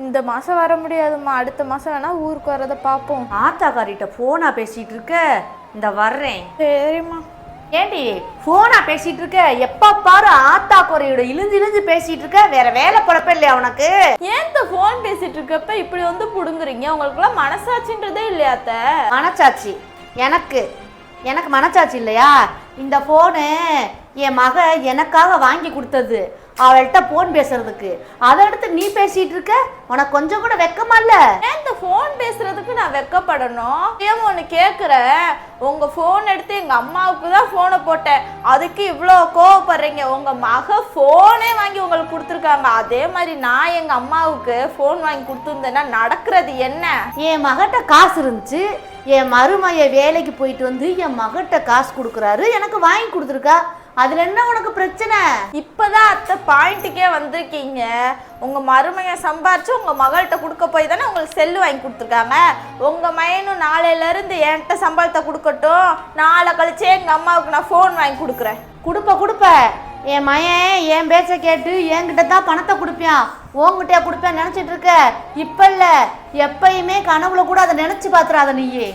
இந்த மாசம் வர முடியாதும்மா, அடுத்த மாசம் வேணா ஊருக்கு வரதை பார்ப்போம். ஆத்தாக்காரிட்ட போனா பேசிட்டு இருக்க, இந்த வர்றேன். சரிம்மா. ஏண்டி போனா பேசிட்டு இருக்க, எப்ப பாரு ஆத்தா குறையோட இழிஞ்சு இழிஞ்சு பேசிட்டு இருக்க, வேற வேலை பொழப்ப இல்லையா உனக்கு? ஏன் இந்த போன் பேசிட்டு இருக்கப்ப இப்படி வந்து புடுங்குறீங்க? உங்களுக்குலாம் மனசாட்சின்றதே இல்லையாத்த? மனச்சாட்சி எனக்கு எனக்கு மனச்சாட்சி இல்லையா? இந்த போனு என் மக எனக்காக வாங்கி கொடுத்தது, அவள்கிட்ட போன் பேசுறதுக்கு. அதை எடுத்து நீ பேசிட்டு இருக்க, உனக்கு கொஞ்சம் கூட வெக்கமா இல்ல? ஏன் இந்த போன் பேசுறதுக்கு நான் வெக்கப்படணும்? ஏன் ஒன்று கேட்குறேன், உங்க போன் எடுத்து எங்க அம்மாவுக்கு தான் போனை போட்டேன், அதுக்கு இவ்வளோ கோவப்படுறீங்க? உங்க மக போனே வாங்கி உங்களுக்கு கொடுத்துருக்காங்க, அதே மாதிரி நான் எங்க அம்மாவுக்கு போன் வாங்கி கொடுத்துருந்தேன்னா நடக்கிறது என்ன? என் மகிட்ட காசு இருந்துச்சு, என் மருமைய வேலைக்கு போயிட்டு வந்து என் மகிட்ட காசு கொடுக்குறாரு, எனக்கு வாங்கி கொடுத்துருக்கா, அதுல என்ன உனக்கு பிரச்சனை? இப்பதான் அத்தை பாயிண்ட்டுக்கே வந்திருக்கீங்க. உங்க மருமையை சம்பாரிச்சு உங்க மகள்கிட்ட கொடுக்க போய் தானே உங்களுக்கு செல்லு வாங்கி கொடுத்துருக்காங்க. உங்க மையனும் நாளையில இருந்து என்கிட்ட சம்பளத்தை கொடுக்கட்டும், நாளை கழிச்சே எங்க அம்மாவுக்கு நான் போன் வாங்கி கொடுக்குறேன். கொடுப்ப என் மயன் என் பேச்ச கேட்டு என்கிட்ட தான் பணத்தை கொடுப்பியான், உங்ககிட்டே கொடுப்பேன் நினைச்சிட்டு இருக்க. இப்ப இல்ல, எப்பயுமே கனவுல கூட அதை நினைச்சு பாத்துறாத நீயே.